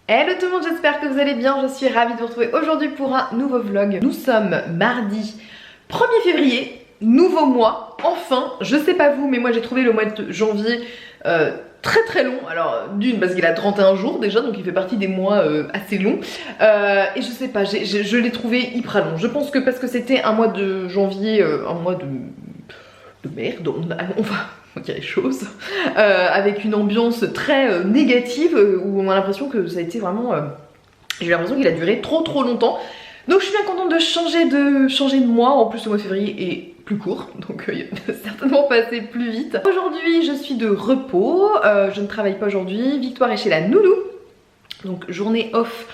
Hello tout le monde, j'espère que vous allez bien, je suis ravie de vous retrouver aujourd'hui pour un nouveau vlog. Nous sommes mardi 1er février, nouveau mois, enfin, je sais pas vous, mais moi j'ai trouvé le mois de janvier très long. Alors d'une parce qu'il a 31 jours déjà, donc il fait partie des mois assez longs, et je sais pas, je l'ai trouvé hyper long. Je pense que parce que c'était un mois de janvier, un mois de merde, on va dire les choses, avec une ambiance très négative, où on a l'impression que ça a été vraiment, j'ai eu l'impression qu'il a duré trop longtemps. Donc je suis bien contente de changer de mois. En plus le mois de février est plus court, donc il va certainement passer plus vite. Aujourd'hui je suis de repos, je ne travaille pas aujourd'hui, Victoire est chez la nounou, donc journée off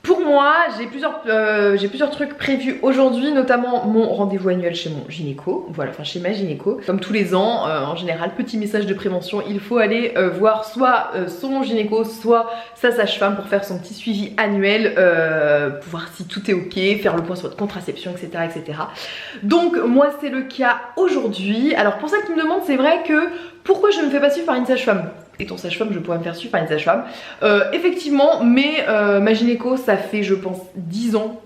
pour moi. J'ai plusieurs trucs prévus aujourd'hui, notamment mon rendez-vous annuel chez mon gynéco, voilà, enfin chez ma gynéco. Comme tous les ans, en général, petit message de prévention, il faut aller voir soit son gynéco, soit sa sage-femme pour faire son petit suivi annuel, pour voir si tout est ok, faire le point sur votre contraception, etc. etc. Donc moi c'est le cas aujourd'hui. Alors pour celles qui me demandent, c'est vrai que pourquoi je ne me fais pas suivre par une sage-femme? Étant sage-femme, je pourrais me faire suivre par une sage-femme. Effectivement, mais ma gynéco, ça fait je pense 10 ans,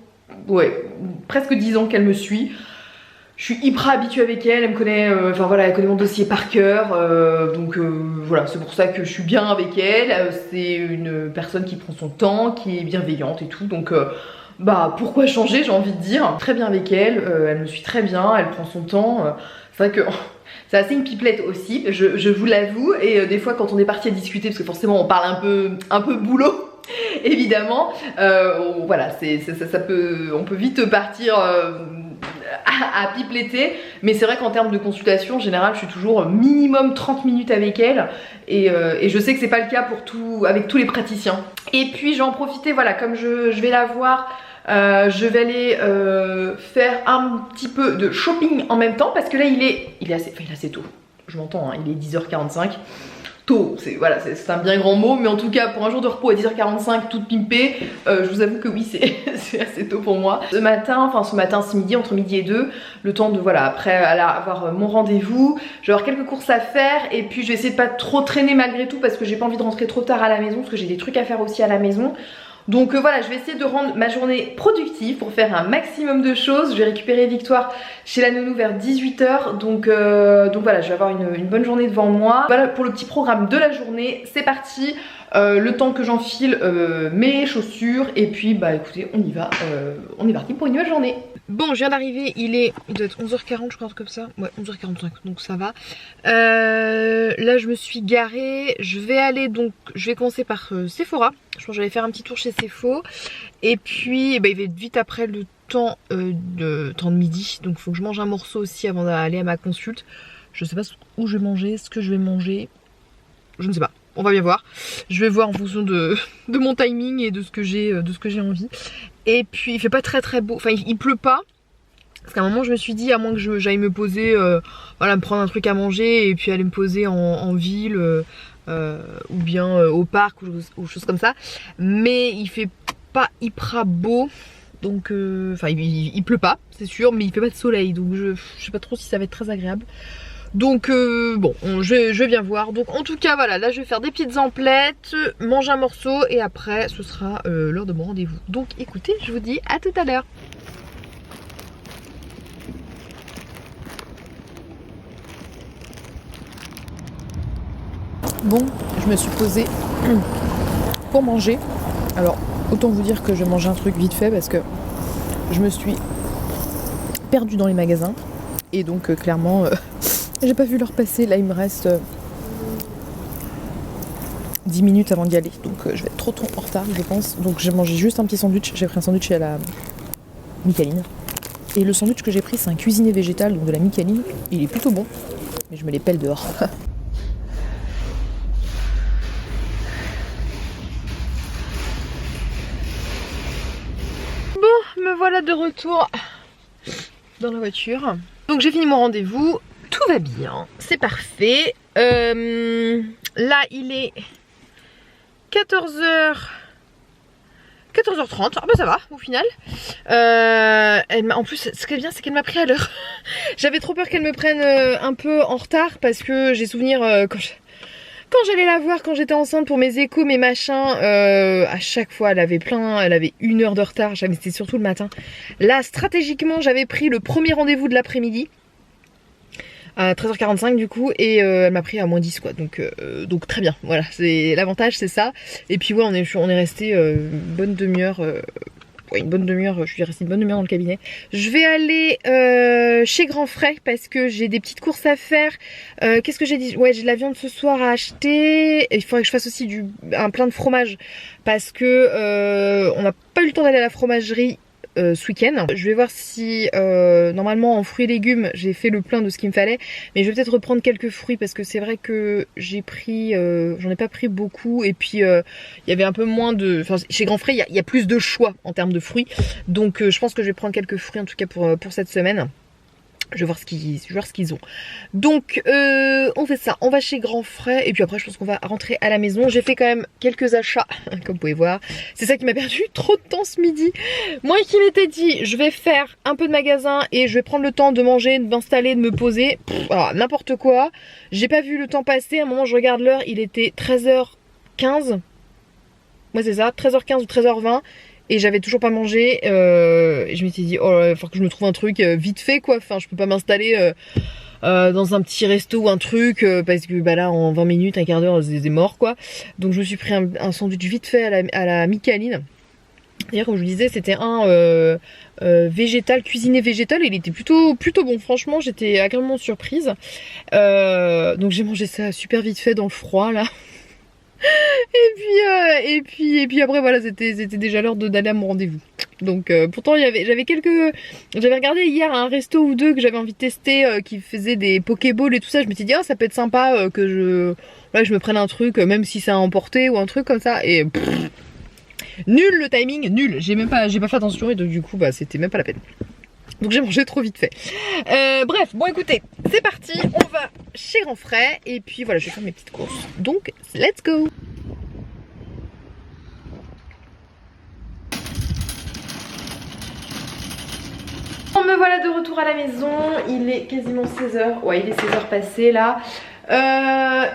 ouais, presque 10 ans qu'elle me suit. Je suis hyper habituée avec elle, elle me connaît, enfin voilà, elle connaît mon dossier par cœur, donc voilà, c'est pour ça que je suis bien avec elle. C'est une personne qui prend son temps, qui est bienveillante et tout, donc bah pourquoi changer, j'ai envie de dire. Très bien avec elle, elle me suit très bien, elle prend son temps. C'est vrai que c'est assez une pipelette aussi, je vous l'avoue, et des fois quand on est parti à discuter, parce que forcément on parle un peu boulot, évidemment, voilà, on peut vite partir à pipeletter, mais c'est vrai qu'en termes de consultation, en général, je suis toujours minimum 30 minutes avec elle, et je sais que c'est pas le cas avec tous les praticiens. Et puis j'en profiter, voilà, comme je vais la voir, je vais aller faire un petit peu de shopping en même temps, parce que là il est assez tôt, je m'entends, hein, il est 10h45. Tôt, c'est un bien grand mot, mais en tout cas pour un jour de repos à 10h45 toute pimpée, je vous avoue que oui, c'est assez tôt pour moi. Ce matin, ce midi, entre midi et 2, le temps de, voilà, après aller avoir mon rendez-vous, je vais avoir quelques courses à faire, et puis je vais essayer de pas trop traîner malgré tout, parce que j'ai pas envie de rentrer trop tard à la maison, parce que j'ai des trucs à faire aussi à la maison. Donc voilà, je vais essayer de rendre ma journée productive pour faire un maximum de choses. Je vais récupérer Victoire chez la nounou vers 18h, donc voilà, je vais avoir une bonne journée devant moi. Voilà pour le petit programme de la journée, c'est parti. Le temps que j'enfile mes chaussures, et puis bah écoutez, on y va, on est parti pour une nouvelle journée. Bon, je viens d'arriver, il doit être 11h40 je crois, comme ça. Ouais, 11h45, donc ça va. Là je me suis garée, je vais commencer par Sephora. Je pense que je vais faire un petit tour chez Sephora. Et puis bah, il va être vite après le temps de midi, donc il faut que je mange un morceau aussi avant d'aller à ma consulte. Je sais pas où je vais manger, ce que je vais manger, je ne sais pas. On va bien voir. Je vais voir en fonction de mon timing et de ce que j'ai envie. Et puis il fait pas très beau, enfin il pleut pas. Parce qu'à un moment je me suis dit, à moins que j'aille me poser, voilà, me prendre un truc à manger et puis aller me poser en ville, ou bien au parc ou choses comme ça. Mais il fait pas hyper beau. Donc enfin il pleut pas, c'est sûr, mais il fait pas de soleil. Donc je sais pas trop si ça va être très agréable. Donc bon, je vais bien voir. Donc en tout cas voilà, là je vais faire des petites emplettes, manger un morceau, et après ce sera l'heure de mon rendez-vous. Donc écoutez, je vous dis à tout à l'heure. Bon, je me suis posée pour manger. Alors autant vous dire que je mange un truc vite fait, parce que je me suis perdue dans les magasins, et donc clairement j'ai pas vu l'heure passer. Là il me reste 10 minutes avant d'y aller, donc je vais être trop en retard je pense. Donc j'ai mangé juste un petit sandwich, j'ai pris un sandwich à la Michaeline. Et le sandwich que j'ai pris, c'est un cuisiné végétal, donc de la Michaeline. Il est plutôt bon, mais je me les pèle dehors. Bon, me voilà de retour dans la voiture. Donc j'ai fini mon rendez-vous. Tout va bien, c'est parfait. Là il est 14h30, ah bah ça va au final. En plus ce qui est bien, c'est qu'elle m'a pris à l'heure. J'avais trop peur qu'elle me prenne un peu en retard, parce que j'ai souvenir Quand j'allais la voir, quand j'étais enceinte pour mes échos, mes machins, à chaque fois elle avait 1 heure de retard, c'était surtout le matin. Là stratégiquement j'avais pris le premier rendez-vous de l'après-midi à 13h45 du coup, et elle m'a pris à -10 quoi, donc très bien, voilà, c'est l'avantage, c'est ça. Et puis ouais, on est resté une bonne demi-heure, je suis restée une bonne demi-heure dans le cabinet. Je vais aller chez Grand Frais parce que j'ai des petites courses à faire. Qu'est-ce que j'ai dit? Ouais, j'ai de la viande ce soir à acheter. Et il faudrait que je fasse aussi un plein de fromage parce que on n'a pas eu le temps d'aller à la fromagerie ce week-end. Je vais voir si normalement en fruits et légumes j'ai fait le plein de ce qu'il me fallait, mais je vais peut-être reprendre quelques fruits parce que c'est vrai que j'ai pris j'en ai pas pris beaucoup, et puis il y avait un peu moins de, enfin chez Grand Frais il y a plus de choix en termes de fruits, donc je pense que je vais prendre quelques fruits en tout cas pour cette semaine. Je vais voir ce qu'ils ont. Donc on fait ça, on va chez Grand Frais et puis après je pense qu'on va rentrer à la maison. J'ai fait quand même quelques achats, comme vous pouvez voir. C'est ça qui m'a perdu trop de temps ce midi. Moi qui m'étais dit je vais faire un peu de magasin et je vais prendre le temps de manger, de m'installer, de me poser. Alors n'importe quoi. J'ai pas vu le temps passer. À un moment je regarde l'heure, il était 13h15. Ouais c'est ça, 13h15 ou 13h20. Et j'avais toujours pas mangé, et je m'étais dit oh là, il va falloir que je me trouve un truc vite fait quoi, enfin je peux pas m'installer dans un petit resto ou un truc parce que bah là en 20 minutes, un quart d'heure c'est mort quoi. Donc je me suis pris un sandwich vite fait à la Micaline. D'ailleurs comme je vous disais c'était un végétal, cuisiné végétal, et il était plutôt bon, franchement j'étais agréablement surprise. Donc j'ai mangé ça super vite fait dans le froid là. Et puis après voilà, c'était déjà l'heure d'aller à mon rendez-vous. Donc pourtant j'avais regardé hier un resto ou deux que j'avais envie de tester qui faisait des pokéballs et tout ça. Je m'étais dit ah ça peut être sympa que je me prenne un truc même si c'est à emporter ou un truc comme ça, et nul le timing, nul. J'ai pas fait attention et donc du coup bah c'était même pas la peine. Donc j'ai mangé trop vite fait. Bref, bon écoutez, c'est parti, on va chez Grand Frais et puis voilà, je vais faire mes petites courses. Donc, let's go! Me voilà de retour à la maison, il est quasiment 16h, ouais il est 16h passé là.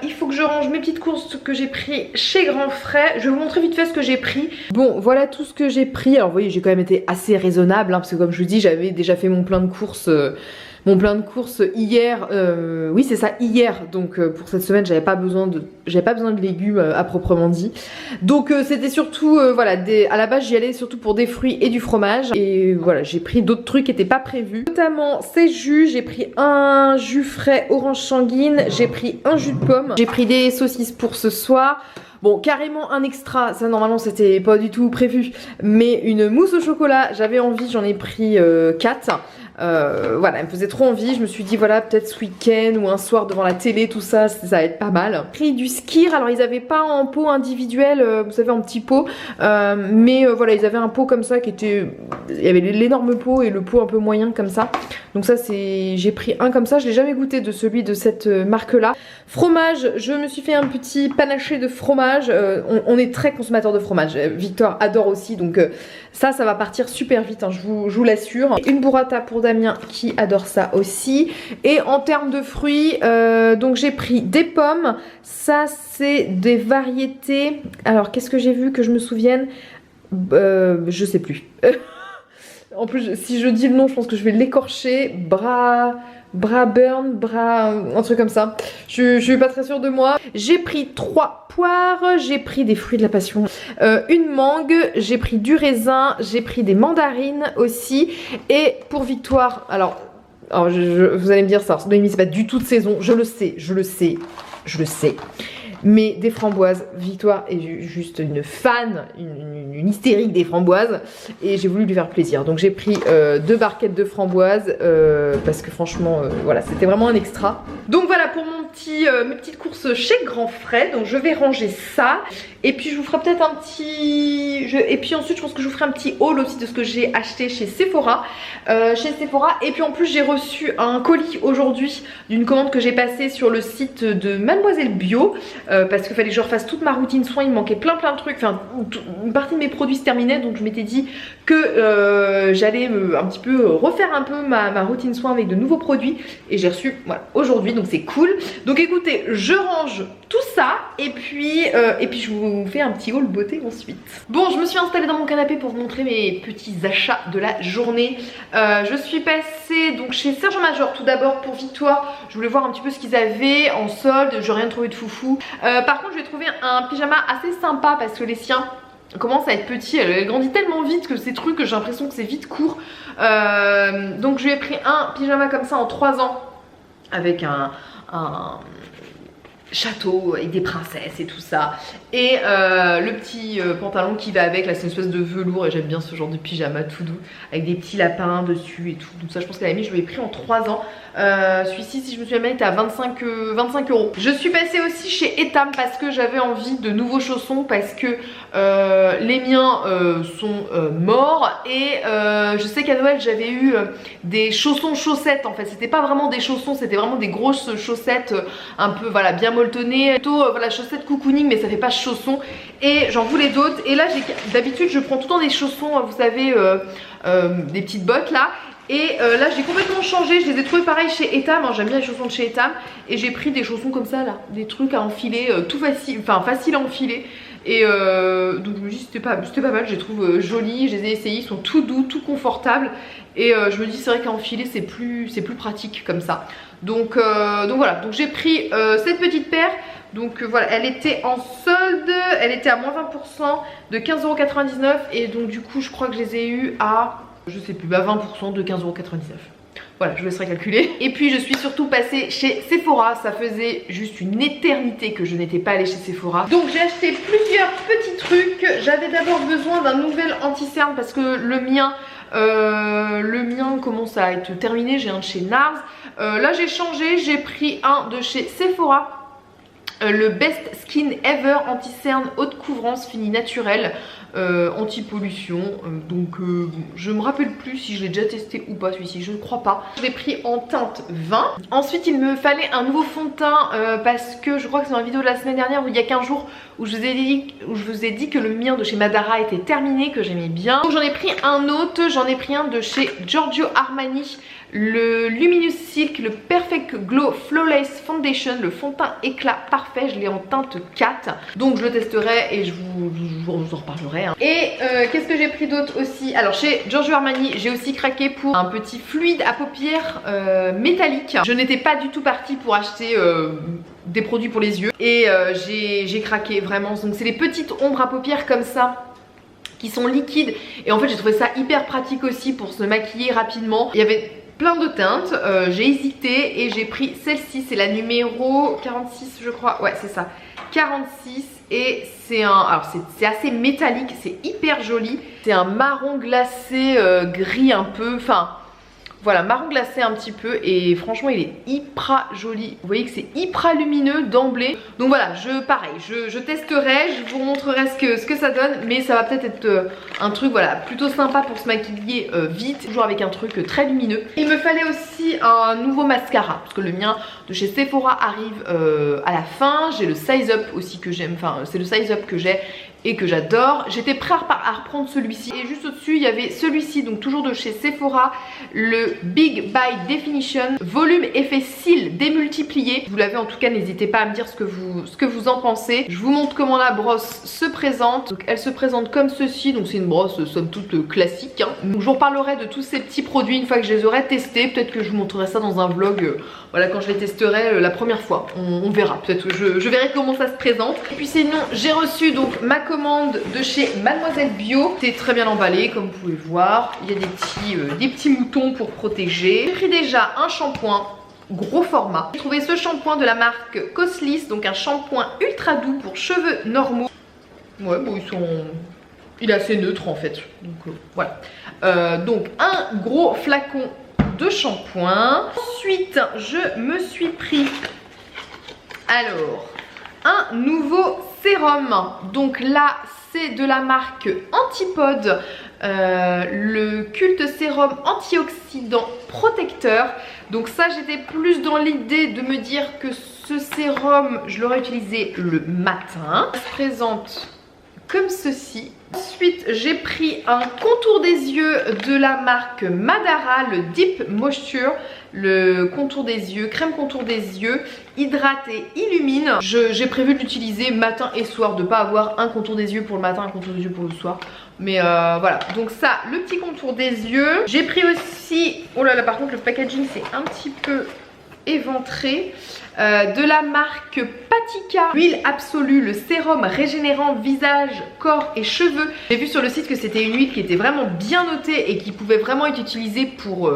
Il faut que je range mes petites courses que j'ai pris chez Grand Frais. Je vais vous montrer vite fait ce que j'ai pris. Bon voilà tout ce que j'ai pris. Alors vous voyez j'ai quand même été assez raisonnable hein, parce que comme je vous dis j'avais déjà fait mon plein de courses hier, oui c'est ça, hier, donc pour cette semaine j'avais pas besoin de légumes à proprement dit, donc c'était surtout voilà, à la base j'y allais surtout pour des fruits et du fromage, et voilà j'ai pris d'autres trucs qui n'étaient pas prévus, notamment ces jus. J'ai pris un jus frais orange sanguine, j'ai pris un jus de pomme, j'ai pris des saucisses pour ce soir. Bon, carrément un extra, ça normalement c'était pas du tout prévu, mais une mousse au chocolat, j'avais envie, j'en ai pris 4. Voilà, elle me faisait trop envie. Je me suis dit voilà, peut-être ce week-end ou un soir devant la télé, tout ça, ça va être pas mal. J'ai pris du Skyr, alors ils avaient pas en pot individuel, vous savez en petit pot, mais voilà, ils avaient un pot comme ça qui était, il y avait l'énorme pot et le pot un peu moyen comme ça. Donc ça c'est, j'ai pris un comme ça, je l'ai jamais goûté de celui de cette marque là. Fromage, je me suis fait un petit panaché de fromage, on est très consommateur de fromage, Victor adore aussi, donc ça va partir super vite hein, je vous l'assure. Une burrata pour Damien qui adore ça aussi. Et en termes de fruits, donc j'ai pris des pommes, ça c'est des variétés, alors qu'est-ce que j'ai vu que je me souvienne, je sais plus. En plus si je dis le nom je pense que je vais l'écorcher. Braburn, un truc comme ça. Je suis pas très sûre de moi. J'ai pris 3 poires, j'ai pris des fruits de la passion, une mangue, j'ai pris du raisin, j'ai pris des mandarines aussi. Et pour Victoire, alors vous allez me dire ça, c'est pas du tout de saison, je le sais. Mais des framboises, Victoire est juste une fan, une hystérique des framboises, et j'ai voulu lui faire plaisir. Donc j'ai pris 2 barquettes de framboises parce que franchement voilà, c'était vraiment un extra. Donc voilà pour mes petites courses chez Grand Frais. Donc je vais ranger ça et puis je vous ferai peut-être un petit et puis ensuite je pense que je vous ferai un petit haul aussi de ce que j'ai acheté chez Sephora. Et puis en plus j'ai reçu un colis aujourd'hui d'une commande que j'ai passée sur le site de Mademoiselle Bio, parce qu'il fallait que je refasse toute ma routine soins. Il me manquait plein de trucs, enfin une partie de mes produits se terminait, donc je m'étais dit que j'allais un petit peu refaire un peu ma routine soins avec de nouveaux produits, et j'ai reçu voilà, aujourd'hui donc c'est cool. Donc écoutez, je range tout ça et puis je vous fais un petit haul beauté ensuite. Bon, je me suis installée dans mon canapé pour vous montrer mes petits achats de la journée. Je suis passée donc chez Serge Major tout d'abord pour Victoire. Je voulais voir un petit peu ce qu'ils avaient en solde, j'ai rien trouvé de foufou. Par contre je vais trouver un pyjama assez sympa parce que les siens commence à être petit, elle grandit tellement vite que ces trucs, j'ai l'impression que c'est vite court. Donc je lui ai pris un pyjama comme ça en 3 ans avec un château avec des princesses et tout ça, et le petit pantalon qui va avec, là c'est une espèce de velours et j'aime bien ce genre de pyjama tout doux avec des petits lapins dessus et tout. Donc ça je pense qu'elle a mis, je lui ai pris en 3 ans. Celui-ci, si je me souviens bien, était à 25 €. Je suis passée aussi chez Etam parce que j'avais envie de nouveaux chaussons parce que les miens sont morts et je sais qu'à Noël j'avais eu des chaussons chaussettes en fait. C'était pas vraiment des chaussons, c'était vraiment des grosses chaussettes un peu voilà bien molletonnées, plutôt voilà chaussettes cocooning mais ça fait pas chaussons, et j'en voulais d'autres. Et là d'habitude je prends tout le temps des chaussons, vous savez, des petites bottes là. Et là j'ai complètement changé, je les ai trouvés pareil chez Etam, hein, j'aime bien les chaussons de chez Etam. Et j'ai pris des chaussons comme ça là, des trucs à enfiler, tout facile, enfin facile à enfiler. Et donc je me dis c'était pas mal, je les trouve jolis, je les ai essayés, ils sont tout doux, tout confortables. Et je me dis c'est vrai qu'à enfiler c'est plus pratique comme ça. Donc voilà, donc j'ai pris cette petite paire. Donc voilà, elle était en solde, elle était à moins 20% de 15,99 €. Et donc du coup je crois que je les ai eu à, je sais plus, 20% de 15,99 €. Voilà, je vous laisserai calculer. Et puis je suis surtout passée chez Sephora. Ça faisait juste une éternité que je n'étais pas allée chez Sephora. Donc j'ai acheté plusieurs petits trucs. J'avais d'abord besoin d'un nouvel anti-cerne parce que le mien commence à être terminé. J'ai un de chez NARS. Là j'ai changé, j'ai pris un de chez Sephora. Le Best Skin Ever anti-cerne haute couvrance fini naturel, anti-pollution. Donc je me rappelle plus si je l'ai déjà testé ou pas celui-ci, je ne crois pas. Je l'ai pris en teinte 20. Ensuite il me fallait un nouveau fond de teint parce que je crois que c'est dans la vidéo de la semaine dernière ou il y a 15 jours où je vous ai dit que le mien de chez Madara était terminé, que j'aimais bien. Donc j'en ai pris un autre, j'en ai pris un de chez Giorgio Armani, le Luminous Silk, le Perfect Glow Flawless Foundation, le fond de teint éclat parfait. Je l'ai en teinte 4, donc je le testerai et je vous en reparlerai hein. Et qu'est-ce que j'ai pris d'autre aussi? Alors chez Giorgio Armani j'ai aussi craqué pour un petit fluide à paupières métallique. Je n'étais pas du tout partie pour acheter des produits pour les yeux et j'ai craqué vraiment. Donc c'est les petites ombres à paupières comme ça qui sont liquides, et en fait j'ai trouvé ça hyper pratique aussi pour se maquiller rapidement. Il y avait plein de teintes, j'ai hésité et j'ai pris celle-ci, c'est la numéro 46 je crois, ouais c'est ça, 46, et c'est alors c'est assez métallique, c'est hyper joli, c'est un marron glacé gris un peu, enfin voilà, marron glacé un petit peu, et franchement il est hyper joli. Vous voyez que c'est hyper lumineux d'emblée. Donc voilà, pareil, je testerai, je vous montrerai ce que ça donne. Mais ça va peut-être être un truc voilà plutôt sympa pour se maquiller vite, toujours avec un truc très lumineux. Il me fallait aussi un nouveau mascara parce que le mien de chez Sephora arrive à la fin. J'ai le Size Up aussi que j'aime, enfin c'est le Size Up que j'ai et que j'adore. J'étais prête à reprendre celui-ci, et juste au-dessus il y avait celui-ci, donc toujours de chez Sephora, le Big By Definition volume effet cils démultiplié. Vous l'avez en tout cas, n'hésitez pas à me dire ce que vous en pensez. Je vous montre comment la brosse se présente. Donc elle se présente comme ceci, donc c'est une brosse somme toute classique hein. Donc je vous reparlerai de tous ces petits produits une fois que je les aurai testés. Peut-être que je vous montrerai ça dans un vlog voilà, quand je les testerai la première fois, on verra, peut-être je verrai comment ça se présente. Et puis sinon j'ai reçu donc ma commande de chez Mademoiselle Bio. C'est très bien emballé comme vous pouvez voir, il y a des petits moutons pour protéger. J'ai pris déjà un shampoing gros format. J'ai trouvé ce shampoing de la marque Coslis, donc un shampoing ultra doux pour cheveux normaux. Ouais bon il est assez neutre en fait, donc voilà. Donc un gros flacon de shampoing. Ensuite je me suis pris alors un nouveau sérum. Donc là c'est de la marque Antipode, le culte sérum antioxydant protecteur. Donc ça j'étais plus dans l'idée de me dire que ce sérum je l'aurais utilisé le matin. Ça se présente comme ceci. Ensuite j'ai pris un contour des yeux de la marque Madara, le Deep Moisture, le contour des yeux, crème contour des yeux, hydrate et illumine. J'ai prévu de l'utiliser matin et soir, de pas avoir un contour des yeux pour le matin, un contour des yeux pour le soir. Mais voilà, donc ça, le petit contour des yeux. J'ai pris aussi, oh là là, par contre le packaging c'est un petit peu éventré, de la marque Patika, huile absolue, le sérum régénérant visage, corps et cheveux. J'ai vu sur le site que c'était une huile qui était vraiment bien notée et qui pouvait vraiment être utilisée pour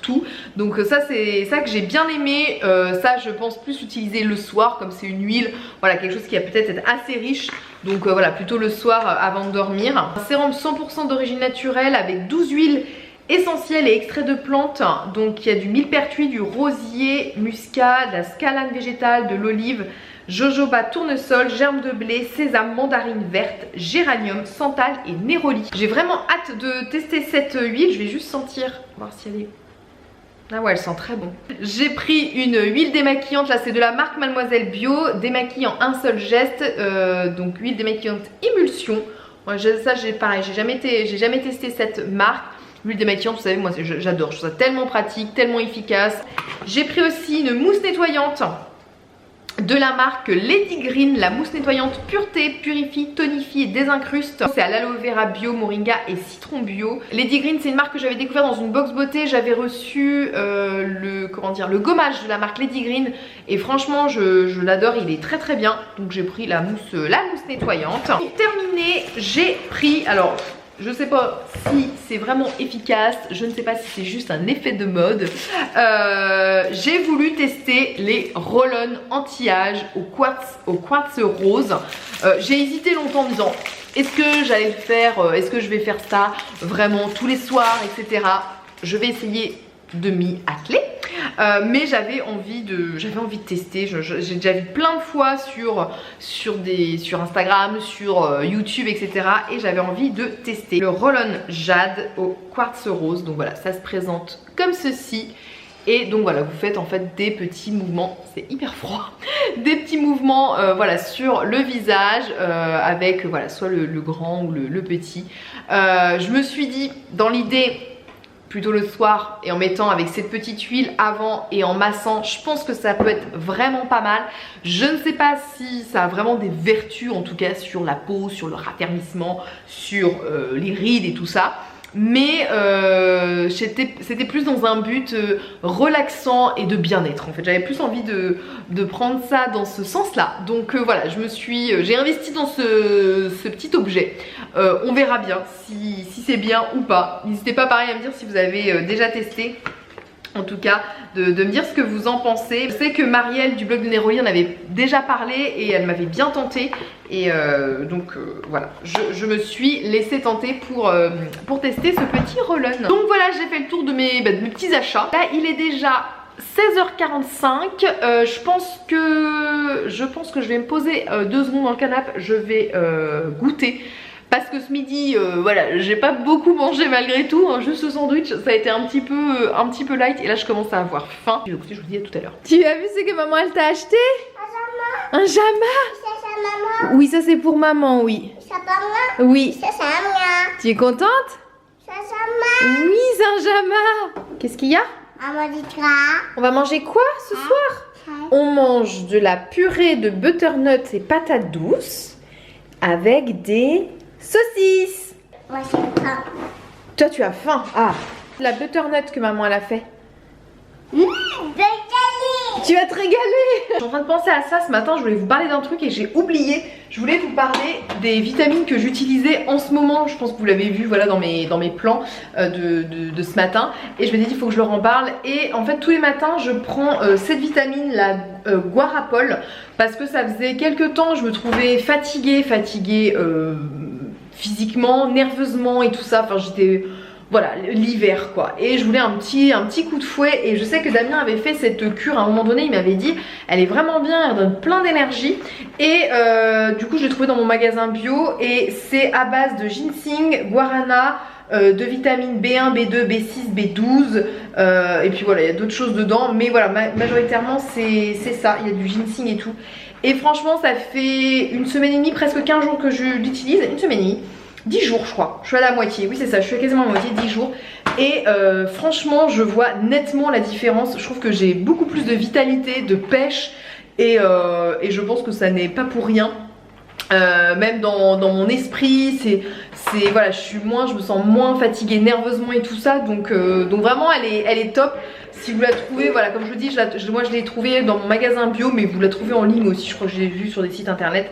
tout. Donc ça c'est ça que j'ai bien aimé. Ça je pense plus utiliser le soir, comme c'est une huile, voilà, quelque chose qui va peut-être être assez riche. Donc voilà, plutôt le soir avant de dormir. Un sérum 100% d'origine naturelle avec 12 huiles essentiel et extrait de plantes. Donc il y a du millepertuis, du rosier, muscade, la scalane végétale, de l'olive, jojoba, tournesol, germe de blé, sésame, mandarine verte, géranium, santal et néroli. J'ai vraiment hâte de tester cette huile. Je vais juste sentir, voir si elle est... Ah ouais, elle sent très bon. J'ai pris une huile démaquillante, là c'est de la marque Mademoiselle Bio, démaquillant un seul geste, donc huile démaquillante émulsion. Ouais, ça j'ai pareil, j'ai jamais testé cette marque. L'huile démaquillante, vous savez, moi j'adore, je trouve ça tellement pratique, tellement efficace. J'ai pris aussi une mousse nettoyante de la marque Lady Green, la mousse nettoyante pureté, purifie, tonifie et désincruste. C'est à l'aloe vera bio, moringa et citron bio. Lady Green, c'est une marque que j'avais découvert dans une box beauté. J'avais reçu le gommage de la marque Lady Green et franchement je l'adore, il est très très bien. Donc j'ai pris la mousse nettoyante. Pour terminer, j'ai pris, alors je sais pas si c'est vraiment efficace, je ne sais pas si c'est juste un effet de mode. J'ai voulu tester les roll-on anti-âge au quartz rose. J'ai hésité longtemps en me disant, est-ce que j'allais le faire, est-ce que je vais faire ça vraiment tous les soirs, etc. Je vais essayer de m'y atteler. Mais j'avais envie de tester. J'ai déjà vu plein de fois sur Instagram, sur YouTube, etc. Et j'avais envie de tester le roll-on jade au quartz rose. Donc voilà, ça se présente comme ceci. Et donc voilà, vous faites en fait des petits mouvements, c'est hyper froid, des petits mouvements voilà, sur le visage avec voilà, soit le grand ou le petit. Je me suis dit, dans l'idée, plutôt le soir et en mettant avec cette petite huile avant et en massant, je pense que ça peut être vraiment pas mal. Je ne sais pas si ça a vraiment des vertus, en tout cas sur la peau, sur le raffermissement, sur les rides et tout ça. Mais c'était plus dans un but relaxant et de bien-être en fait. J'avais plus envie de prendre ça dans ce sens-là. Donc voilà, j'ai investi dans ce petit objet. On verra bien si c'est bien ou pas. N'hésitez pas pareil à me dire si vous avez déjà testé. En tout cas, de me dire ce que vous en pensez. Je sais que Marielle du blog de Néroli en avait déjà parlé et elle m'avait bien tenté. Et donc voilà, je me suis laissée tenter pour tester ce petit roll-on. Donc voilà, j'ai fait le tour de mes petits achats. Là, il est déjà 16h45. Je pense que je vais me poser 2 secondes dans le canapé. Je vais goûter. Parce que ce midi, voilà, j'ai pas beaucoup mangé malgré tout, hein, juste ce sandwich, ça a été un petit peu light et là je commence à avoir faim. Et écoutez, je vous dis à tout à l'heure. Tu as vu ce que maman elle t'a acheté? Un jama. Ça, maman. Oui, ça c'est pour maman, oui. Ça maman. Oui. Ça maman. Tu es contente? Ça maman. Oui, c'est un jama. Qu'est-ce qu'il y a? On va manger quoi ce soir? On mange de la purée de butternut et patates douces avec des saucisses. Moi j'ai faim. Toi tu as faim. Ah, la butternut que maman elle a fait. Tu vas te régaler. Je suis en train de penser à ça ce matin. Je voulais vous parler d'un truc et j'ai oublié. Je voulais vous parler des vitamines que j'utilisais en ce moment. Je pense que vous l'avez vu, voilà, dans mes plans de ce matin. Et je me dis il faut que je leur en parle. Et en fait tous les matins je prends cette vitamine, la Guarapol, parce que ça faisait quelques temps je me trouvais fatiguée physiquement, nerveusement et tout ça. Enfin j'étais... Voilà, l'hiver quoi. Et je voulais un petit coup de fouet. Et je sais que Damien avait fait cette cure à un moment donné. Il m'avait dit elle est vraiment bien, elle donne plein d'énergie. Et du coup je l'ai trouvé dans mon magasin bio. Et c'est à base de ginseng, guarana, de vitamines B1, B2, B6, B12 et puis voilà, il y a d'autres choses dedans, mais voilà, majoritairement c'est ça, il y a du ginseng et tout. Et franchement ça fait une semaine et demie, presque 15 jours que je l'utilise, une semaine et demie, 10 jours je crois, je suis à la moitié, oui c'est ça, je suis quasiment à la moitié, 10 jours. Et franchement je vois nettement la différence, je trouve que j'ai beaucoup plus de vitalité, de pêche et je pense que ça n'est pas pour rien. Même dans mon esprit, voilà, je me sens moins fatiguée nerveusement et tout ça, donc vraiment elle est top. Si vous la trouvez, voilà, comme je vous dis, moi je l'ai trouvée dans mon magasin bio, mais vous la trouvez en ligne aussi, je crois que je l'ai vu sur des sites internet.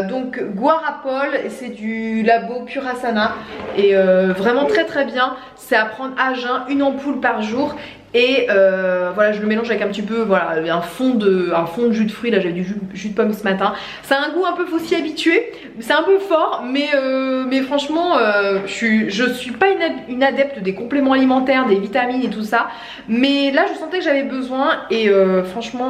Donc Guarapol, c'est du labo Purasana et vraiment très très bien. C'est à prendre à jeun, une ampoule par jour. Et voilà, je le mélange avec un petit peu, voilà, un fond de jus de fruits. Là j'avais du jus de pomme ce matin. Ça a un goût un peu, faut s'y habituer. C'est un peu fort, mais franchement je suis pas une adepte des compléments alimentaires, des vitamines et tout ça. Mais là je sentais que j'avais besoin et franchement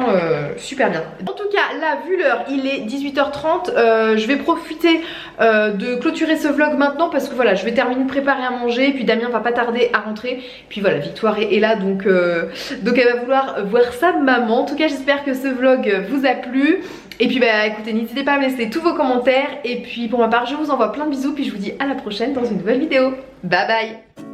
super bien. En tout cas là, vu l'heure, il est 18h30. Je vais profiter de clôturer ce vlog maintenant parce que voilà, je vais terminer de préparer à manger. Puis Damien va pas tarder à rentrer. Puis voilà, Victoire est là, donc elle va vouloir voir sa maman. En tout cas j'espère que ce vlog vous a plu. Et puis bah écoutez, n'hésitez pas à me laisser tous vos commentaires. Et puis pour ma part je vous envoie plein de bisous. Puis je vous dis à la prochaine dans une nouvelle vidéo. Bye bye.